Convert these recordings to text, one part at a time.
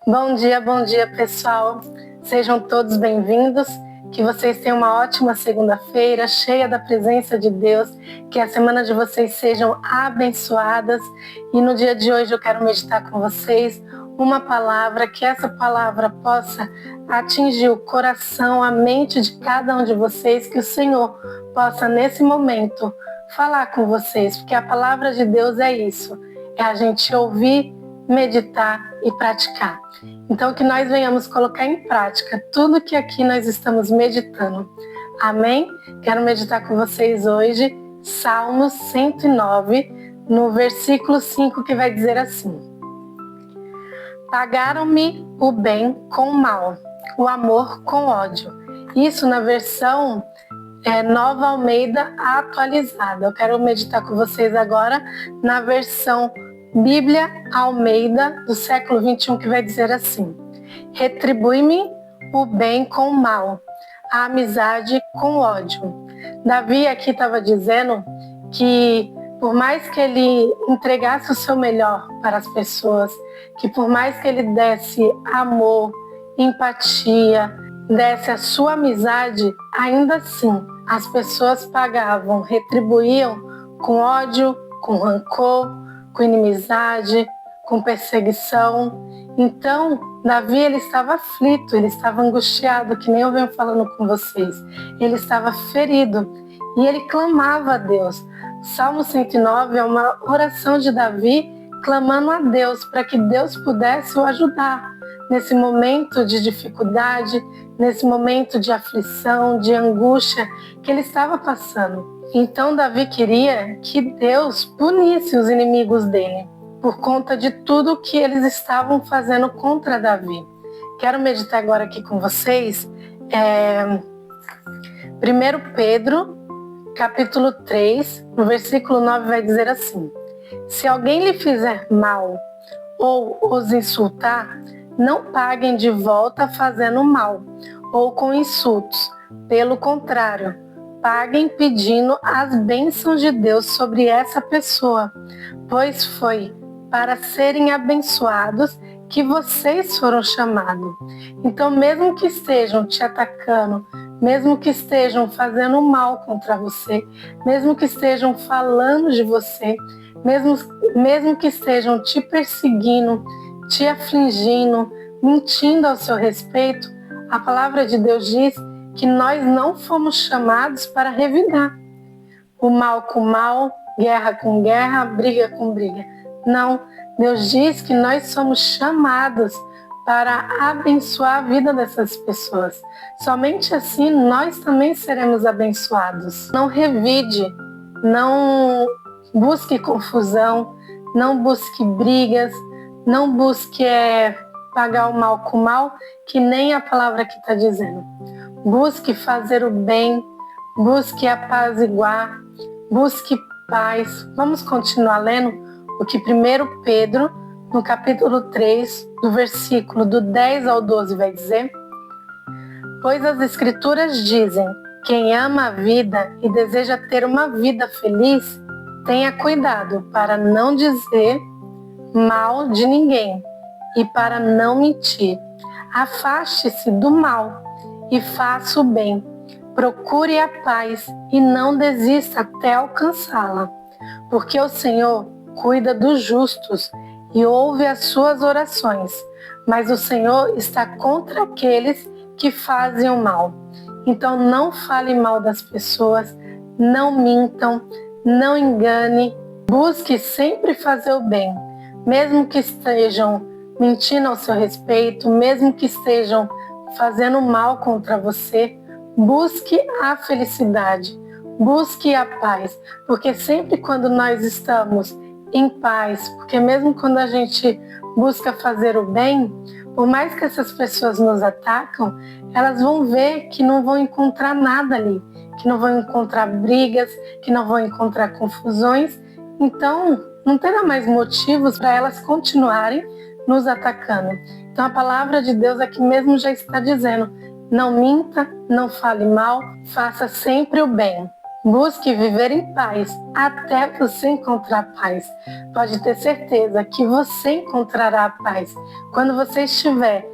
Bom dia pessoal, sejam todos bem-vindos, que vocês tenham uma ótima segunda-feira, cheia da presença de Deus, que a semana de vocês sejam abençoadas e no dia de hoje eu quero meditar com vocês uma palavra, que essa palavra possa atingir o coração, a mente de cada um de vocês, que o Senhor possa nesse momento falar com vocês, porque a palavra de Deus é isso, é a gente ouvir, meditar e praticar. Então que nós venhamos colocar em prática tudo que aqui nós estamos meditando. Amém? Quero meditar com vocês hoje Salmos 109, no versículo 5, que vai dizer assim: Pagaram-me o bem com o mal, o amor com ódio. Isso na versão Nova Almeida atualizada. Eu quero meditar com vocês agora na versão Bíblia Almeida do século 21, que vai dizer assim: retribui-me o bem com o mal, a amizade com o ódio. Davi aqui estava dizendo que por mais que ele entregasse o seu melhor para as pessoas, que por mais que ele desse amor, empatia, desse a sua amizade, ainda assim as pessoas pagavam, retribuíam com ódio, com rancor, com inimizade, com perseguição. Então, Davi, ele estava aflito, ele estava angustiado, que nem eu venho falando com vocês. Ele estava ferido e ele clamava a Deus. O Salmo 109 é uma oração de Davi clamando a Deus para que Deus pudesse o ajudar nesse momento de dificuldade, nesse momento de aflição, de angústia que ele estava passando. Então Davi queria que Deus punisse os inimigos dele por conta de tudo que eles estavam fazendo contra Davi. Quero meditar agora aqui com vocês 1 Pedro, capítulo 3, no versículo 9, vai dizer assim: se alguém lhe fizer mal ou os insultar, não paguem de volta fazendo mal ou com insultos. Pelo contrário, paguem pedindo as bênçãos de Deus sobre essa pessoa, pois foi para serem abençoados que vocês foram chamados. Então, mesmo que estejam te atacando, mesmo que estejam fazendo mal contra você, mesmo que estejam falando de você, mesmo que estejam te perseguindo, te afligindo, mentindo ao seu respeito, a palavra de Deus diz que nós não fomos chamados para revidar o mal com mal, guerra com guerra, briga com briga. Não, Deus diz que nós somos chamados para abençoar a vida dessas pessoas. Somente assim nós também seremos abençoados. Não revide, não busque confusão, não busque brigas, não busque pagar o mal com o mal, que nem a palavra que está dizendo. Busque fazer o bem, busque apaziguar, busque paz. Vamos continuar lendo o que 1 Pedro, no capítulo 3, do versículo do 10 ao 12, vai dizer: pois as Escrituras dizem, quem ama a vida e deseja ter uma vida feliz, tenha cuidado para não dizer mal de ninguém e para não mentir. Afaste-se do mal e faça o bem. Procure a paz e não desista até alcançá-la, porque o Senhor cuida dos justos e ouve as suas orações, mas o Senhor está contra aqueles que fazem o mal. Então não fale mal das pessoas, não mintam, não engane, busque sempre fazer o bem, mesmo que estejam mentindo ao seu respeito, mesmo que estejam fazendo mal contra você, busque a felicidade, busque a paz, porque sempre quando nós estamos em paz, porque mesmo quando a gente busca fazer o bem, por mais que essas pessoas nos atacam, elas vão ver que não vão encontrar nada ali, que não vão encontrar brigas, que não vão encontrar confusões, então não terá mais motivos para elas continuarem nos atacando. Então a palavra de Deus aqui mesmo já está dizendo: não minta, não fale mal, faça sempre o bem. Busque viver em paz até você encontrar paz. Pode ter certeza que você encontrará a paz quando você estiver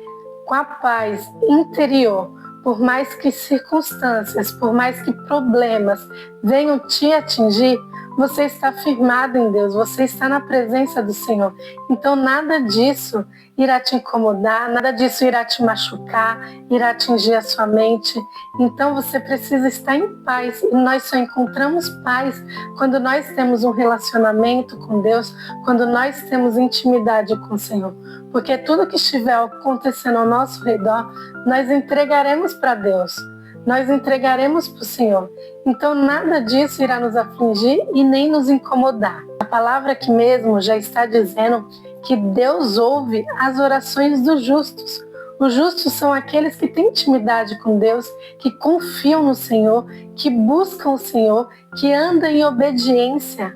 com a paz interior. Por mais que circunstâncias, por mais que problemas venham te atingir, você está firmado em Deus, você está na presença do Senhor. Então nada disso irá te incomodar, nada disso irá te machucar, irá atingir a sua mente. Então você precisa estar em paz, e nós só encontramos paz quando nós temos um relacionamento com Deus, quando nós temos intimidade com o Senhor. Porque tudo que estiver acontecendo ao nosso redor, nós entregaremos para Deus, nós entregaremos para o Senhor. Então nada disso irá nos afligir e nem nos incomodar. A palavra aqui mesmo já está dizendo que Deus ouve as orações dos justos. Os justos são aqueles que têm intimidade com Deus, que confiam no Senhor, que buscam o Senhor, que andam em obediência,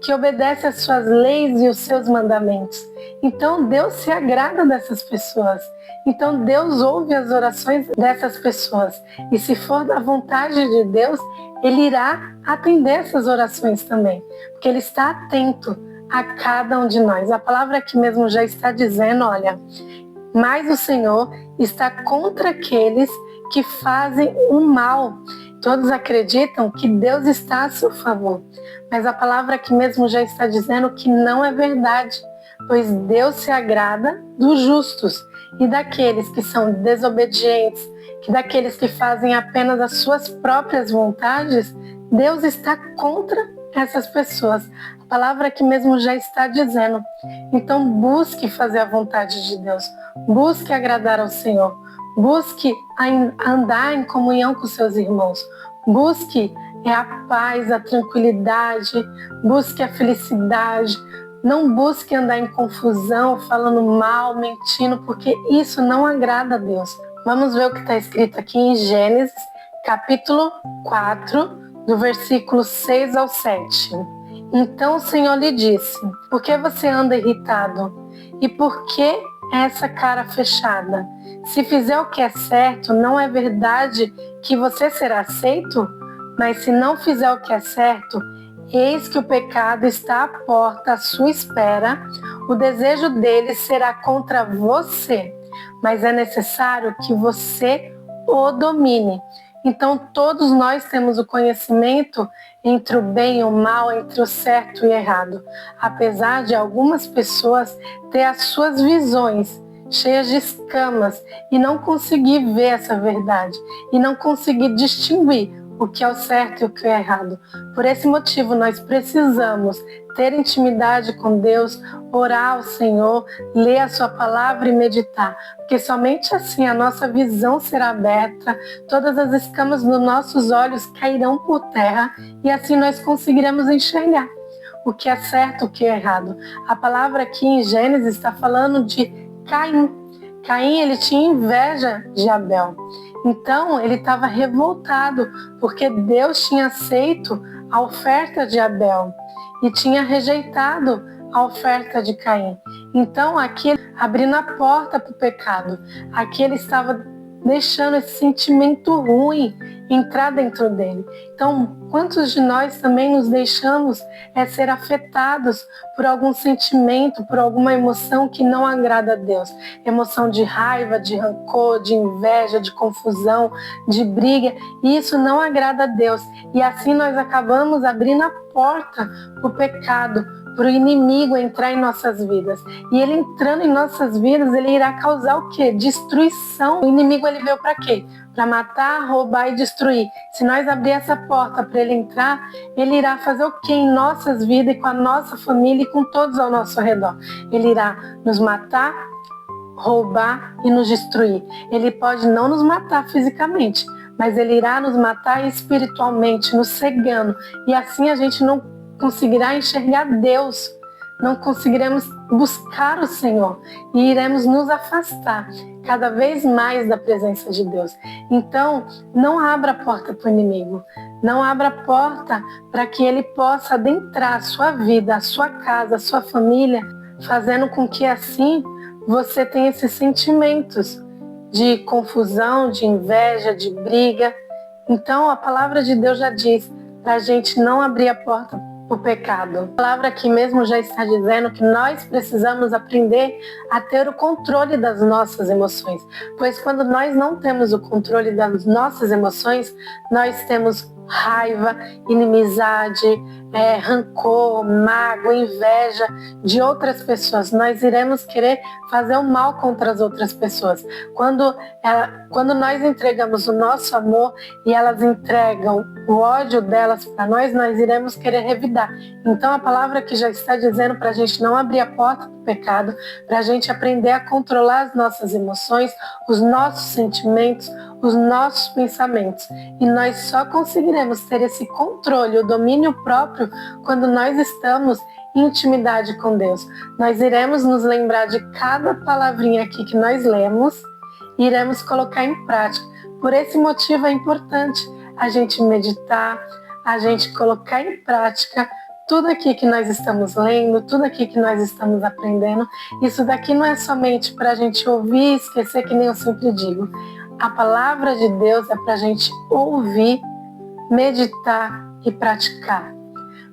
que obedecem às suas leis e os seus mandamentos. Então Deus se agrada dessas pessoas. Então Deus ouve as orações dessas pessoas. E se for da vontade de Deus, Ele irá atender essas orações também. Porque Ele está atento a cada um de nós. A palavra aqui mesmo já está dizendo, olha, mas o Senhor está contra aqueles que fazem o mal. Todos acreditam que Deus está a seu favor. Mas a palavra aqui mesmo já está dizendo que não é verdade, pois Deus se agrada dos justos e daqueles que são desobedientes, que daqueles que fazem apenas as suas próprias vontades. Deus está contra essas pessoas. A palavra aqui mesmo já está dizendo. Então busque fazer a vontade de Deus, busque agradar ao Senhor, busque andar em comunhão com seus irmãos, busque a paz, a tranquilidade, busque a felicidade. Não busque andar em confusão, falando mal, mentindo, porque isso não agrada a Deus. Vamos ver o que está escrito aqui em Gênesis, capítulo 4, do versículo 6 ao 7. Então o Senhor lhe disse: por que você anda irritado? E por que essa cara fechada? Se fizer o que é certo, não é verdade que você será aceito? Mas se não fizer o que é certo, eis que o pecado está à porta à sua espera, o desejo dele será contra você, mas é necessário que você o domine. Então todos nós temos o conhecimento entre o bem e o mal, entre o certo e o errado. Apesar de algumas pessoas ter as suas visões cheias de escamas e não conseguir ver essa verdade, e não conseguir distinguir o que é o certo e o que é errado. Por esse motivo, nós precisamos ter intimidade com Deus, orar ao Senhor, ler a sua palavra e meditar, porque somente assim a nossa visão será aberta, todas as escamas dos nossos olhos cairão por terra e assim nós conseguiremos enxergar o que é certo e o que é errado. A palavra aqui em Gênesis está falando de Caim. Caim, ele tinha inveja de Abel. Então, ele estava revoltado, porque Deus tinha aceito a oferta de Abel e tinha rejeitado a oferta de Caim. Então, aqui, abrindo a porta para o pecado, aqui ele estava deixando esse sentimento ruim entrar dentro dele. Então, quantos de nós também nos deixamos ser afetados por algum sentimento, por alguma emoção que não agrada a Deus? Emoção de raiva, de rancor, de inveja, de confusão, de briga. E isso não agrada a Deus. E assim nós acabamos abrindo a porta para o pecado, para o inimigo entrar em nossas vidas. E ele entrando em nossas vidas, ele irá causar o quê? Destruição. O inimigo, ele veio para quê? Para matar, roubar e destruir. Se nós abrir essa porta para ele entrar, ele irá fazer o quê em nossas vidas e com a nossa família e com todos ao nosso redor? Ele irá nos matar, roubar e nos destruir. Ele pode não nos matar fisicamente, mas ele irá nos matar espiritualmente, nos cegando. E assim a gente não conseguirá enxergar Deus, não conseguiremos buscar o Senhor e iremos nos afastar cada vez mais da presença de Deus. Então, não abra a porta para o inimigo, não abra a porta para que ele possa adentrar a sua vida, a sua casa, a sua família, fazendo com que assim você tenha esses sentimentos de confusão, de inveja, de briga. Então, a palavra de Deus já diz: para a gente não abrir a porta para o pecado. A palavra aqui mesmo já está dizendo que nós precisamos aprender a ter o controle das nossas emoções, pois quando nós não temos o controle das nossas emoções, nós temos raiva, inimizade, rancor, mágoa, inveja de outras pessoas. Nós iremos querer fazer o mal contra as outras pessoas. Quando nós entregamos o nosso amor e elas entregam o ódio delas para nós, nós iremos querer revidar. Então a palavra que já está dizendo para a gente não abrir a porta do pecado, para a gente aprender a controlar as nossas emoções, os nossos sentimentos, os nossos pensamentos. E nós só conseguiremos ter esse controle, o domínio próprio, quando nós estamos em intimidade com Deus. Nós iremos nos lembrar de cada palavrinha aqui que nós lemos e iremos colocar em prática. Por esse motivo é importante a gente meditar, a gente colocar em prática tudo aqui que nós estamos lendo, tudo aqui que nós estamos aprendendo. Isso daqui não é somente para a gente ouvir e esquecer, que nem eu sempre digo. A palavra de Deus é para a gente ouvir, meditar e praticar.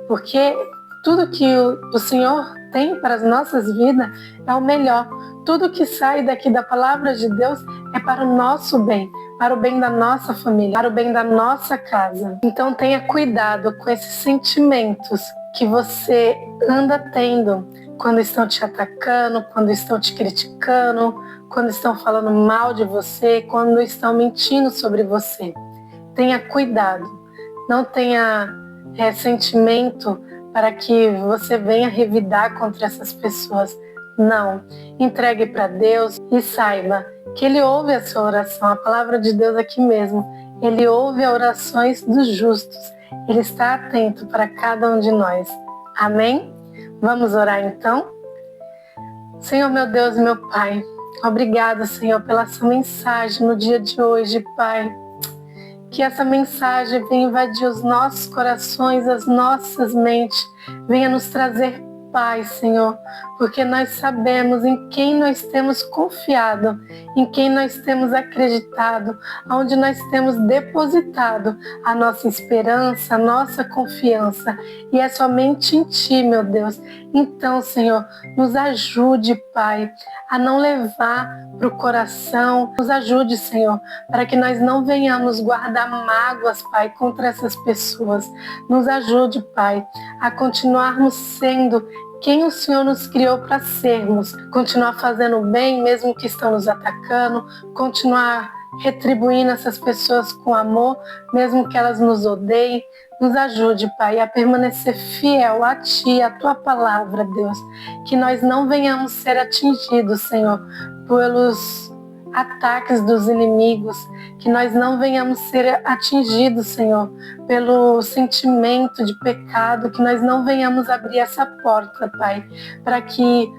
Porque tudo que o Senhor tem para as nossas vidas é o melhor. Tudo que sai daqui da palavra de Deus é para o nosso bem, para o bem da nossa família, para o bem da nossa casa. Então tenha cuidado com esses sentimentos que você anda tendo quando estão te atacando, quando estão te criticando, quando estão falando mal de você, quando estão mentindo sobre você. Tenha cuidado, não tenha ressentimento para que você venha revidar contra essas pessoas. Não, entregue para Deus e saiba que Ele ouve a sua oração. A palavra de Deus aqui mesmo, Ele ouve as orações dos justos. Ele está atento para cada um de nós. Amém? Vamos orar então? Senhor, meu Deus e meu Pai, obrigada, Senhor, pela sua mensagem no dia de hoje, Pai. Que essa mensagem venha invadir os nossos corações, as nossas mentes, venha nos trazer paz, Senhor, porque nós sabemos em quem nós temos confiado, em quem nós temos acreditado, onde nós temos depositado a nossa esperança, a nossa confiança, e é somente em Ti, meu Deus. Então, Senhor, nos ajude, Pai, a não levar para o coração, nos ajude, Senhor, para que nós não venhamos guardar mágoas, Pai, contra essas pessoas. Nos ajude, Pai, a continuarmos sendo quem o Senhor nos criou para sermos, continuar fazendo bem mesmo que estão nos atacando, continuar retribuindo essas pessoas com amor, mesmo que elas nos odeiem. Nos ajude, Pai, a permanecer fiel a Ti, a Tua palavra, Deus, que nós não venhamos ser atingidos, Senhor, pelos ataques dos inimigos, que nós não venhamos ser atingidos, Senhor, pelo sentimento de pecado, que nós não venhamos abrir essa porta, Pai, para que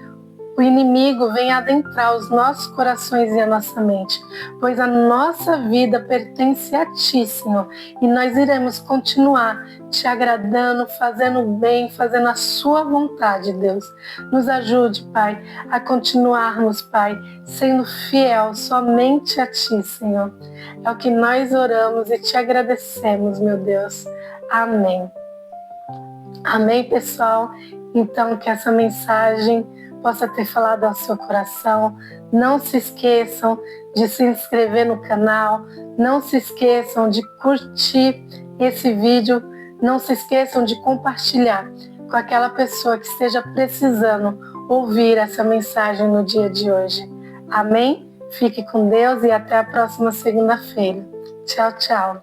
o inimigo venha adentrar os nossos corações e a nossa mente, pois a nossa vida pertence a Ti, Senhor, e nós iremos continuar Te agradando, fazendo bem, fazendo a Sua vontade, Deus. Nos ajude, Pai, a continuarmos, Pai, sendo fiel somente a Ti, Senhor. É o que nós oramos e Te agradecemos, meu Deus. Amém. Amém, pessoal? Então, que essa mensagem possa ter falado ao seu coração. Não se esqueçam de se inscrever no canal, não se esqueçam de curtir esse vídeo, não se esqueçam de compartilhar com aquela pessoa que esteja precisando ouvir essa mensagem no dia de hoje. Amém? Fique com Deus e até a próxima segunda-feira. Tchau, tchau.